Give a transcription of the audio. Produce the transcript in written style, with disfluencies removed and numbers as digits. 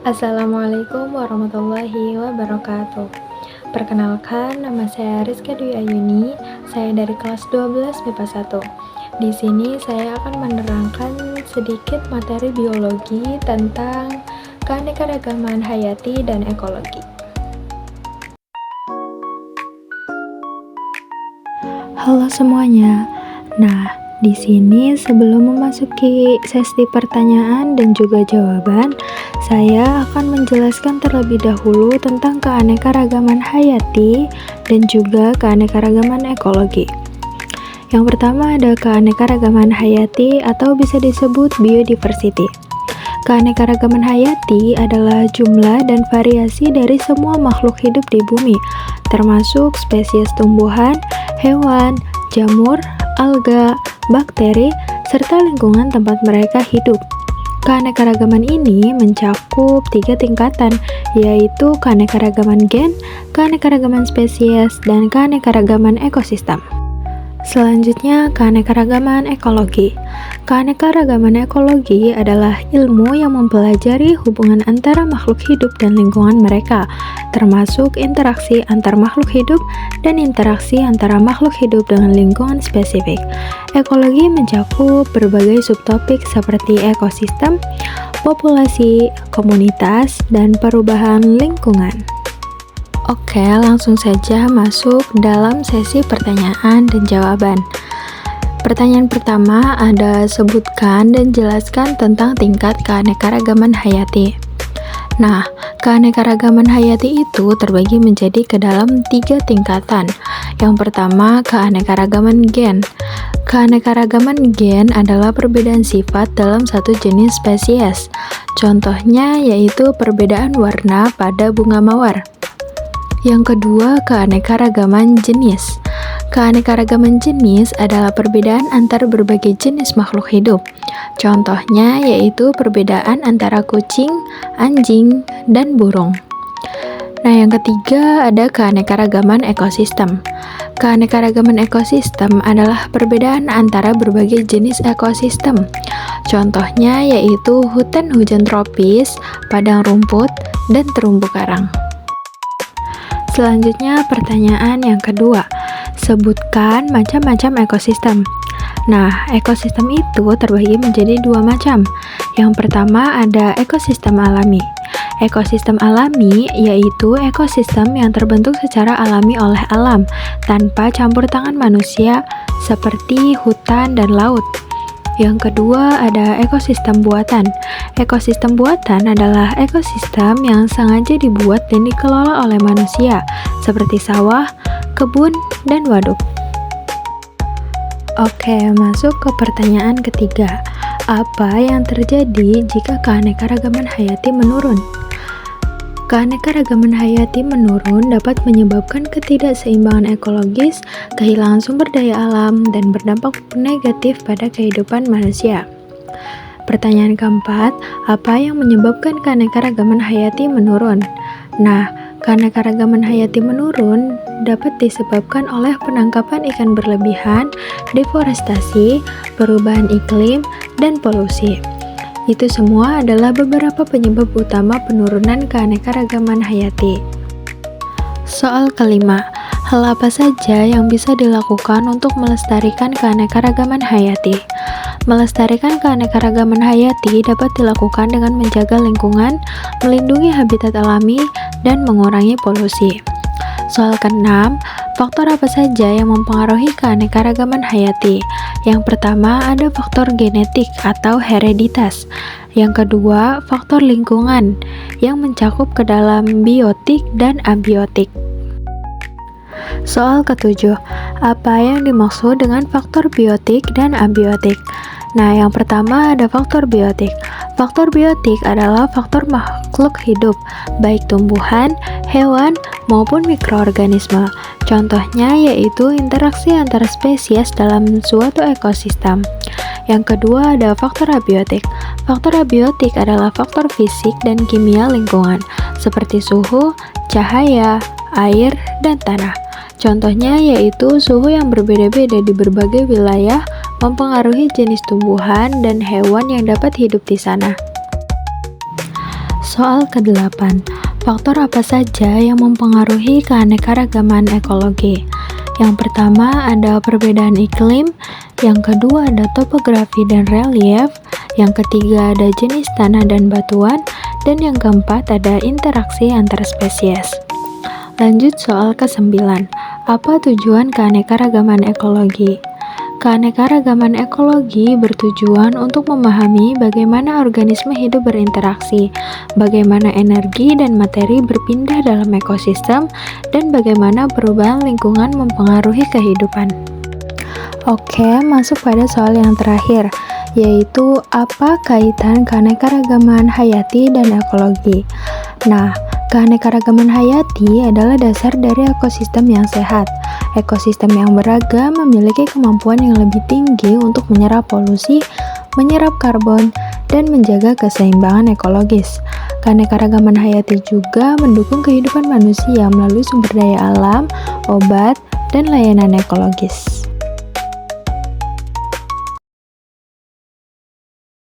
Assalamualaikum warahmatullahi wabarakatuh. Perkenalkan, nama saya Rizka Dwi Ayuni. Saya dari kelas 12 MIPA 1. Di sini saya akan menerangkan sedikit materi biologi tentang keanekaragaman hayati dan ekologi. Halo semuanya. Nah, di sini sebelum memasuki sesi pertanyaan dan juga jawaban, saya akan menjelaskan terlebih dahulu tentang keanekaragaman hayati dan juga keanekaragaman ekologi. Yang pertama ada keanekaragaman hayati atau bisa disebut biodiversity. Keanekaragaman hayati adalah jumlah dan variasi dari semua makhluk hidup di bumi, termasuk spesies tumbuhan, hewan, jamur, alga, bakteri, serta lingkungan tempat mereka hidup. Keanekaragaman ini mencakup 3 tingkatan, yaitu keanekaragaman gen, keanekaragaman spesies, dan keanekaragaman ekosistem. Selanjutnya, keanekaragaman ekologi. Keanekaragaman ekologi adalah ilmu yang mempelajari hubungan antara makhluk hidup dan lingkungan mereka, termasuk interaksi antar makhluk hidup dan interaksi antara makhluk hidup dengan lingkungan spesifik. Ekologi mencakup berbagai subtopik seperti ekosistem, populasi, komunitas, dan perubahan lingkungan. Oke, langsung saja masuk dalam sesi pertanyaan dan jawaban. Pertanyaan pertama ada sebutkan dan jelaskan tentang tingkat keanekaragaman hayati. Nah, keanekaragaman hayati itu terbagi menjadi ke dalam 3 tingkatan. Yang pertama, keanekaragaman gen. Keanekaragaman gen adalah perbedaan sifat dalam satu jenis spesies. Contohnya yaitu perbedaan warna pada bunga mawar. Yang kedua, keanekaragaman jenis. Keanekaragaman jenis adalah perbedaan antar berbagai jenis makhluk hidup. Contohnya yaitu perbedaan antara kucing, anjing, dan burung. Nah, yang ketiga ada keanekaragaman ekosistem. Keanekaragaman ekosistem adalah perbedaan antara berbagai jenis ekosistem. Contohnya yaitu hutan hujan tropis, padang rumput, dan terumbu karang. Selanjutnya pertanyaan yang kedua, sebutkan macam-macam ekosistem. Nah, ekosistem itu terbagi menjadi 2 macam. Yang pertama ada ekosistem alami. Ekosistem alami yaitu ekosistem yang terbentuk secara alami oleh alam, tanpa campur tangan manusia seperti hutan dan laut. Yang kedua ada ekosistem buatan. Ekosistem buatan adalah ekosistem yang sengaja dibuat dan dikelola oleh manusia, seperti sawah, kebun, dan waduk. Oke, masuk ke pertanyaan ketiga. Apa yang terjadi jika keanekaragaman hayati menurun? Keanekaragaman hayati menurun dapat menyebabkan ketidakseimbangan ekologis, kehilangan sumber daya alam, dan berdampak negatif pada kehidupan manusia. Pertanyaan keempat, apa yang menyebabkan keanekaragaman hayati menurun? Nah, keanekaragaman hayati menurun dapat disebabkan oleh penangkapan ikan berlebihan, deforestasi, perubahan iklim, dan polusi. Itu semua adalah beberapa penyebab utama penurunan keanekaragaman hayati. Soal kelima, hal apa saja yang bisa dilakukan untuk melestarikan keanekaragaman hayati? Melestarikan keanekaragaman hayati dapat dilakukan dengan menjaga lingkungan, melindungi habitat alami, dan mengurangi polusi. Soal keenam, faktor apa saja yang mempengaruhi keanekaragaman hayati? Yang pertama ada faktor genetik atau hereditas. Yang kedua, faktor lingkungan yang mencakup ke dalam biotik dan abiotik. Soal ketujuh, apa yang dimaksud dengan faktor biotik dan abiotik? Nah, yang pertama ada faktor biotik. Faktor biotik adalah faktor makhluk hidup, baik tumbuhan, hewan, maupun mikroorganisme. Contohnya yaitu interaksi antar spesies dalam suatu ekosistem. Yang kedua ada faktor abiotik. Faktor abiotik adalah faktor fisik dan kimia lingkungan, seperti suhu, cahaya, air, dan tanah. Contohnya yaitu suhu yang berbeda-beda di berbagai wilayah mempengaruhi jenis tumbuhan dan hewan yang dapat hidup di sana. Soal ke-8, faktor apa saja yang mempengaruhi keanekaragaman ekologi? Yang pertama ada perbedaan iklim, yang kedua ada topografi dan relief, yang ketiga ada jenis tanah dan batuan, dan yang keempat ada interaksi antar spesies. Lanjut soal ke-9, apa tujuan keanekaragaman ekologi? Keanekaragaman ekologi bertujuan untuk memahami bagaimana organisme hidup berinteraksi, bagaimana energi dan materi berpindah dalam ekosistem, dan bagaimana perubahan lingkungan mempengaruhi kehidupan. Oke, masuk pada soal yang terakhir, yaitu apa kaitan keanekaragaman hayati dan ekologi. Nah, keanekaragaman hayati adalah dasar dari ekosistem yang sehat. Ekosistem yang beragam memiliki kemampuan yang lebih tinggi untuk menyerap polusi, menyerap karbon, dan menjaga keseimbangan ekologis. Keanekaragaman hayati juga mendukung kehidupan manusia melalui sumber daya alam, obat, dan layanan ekologis.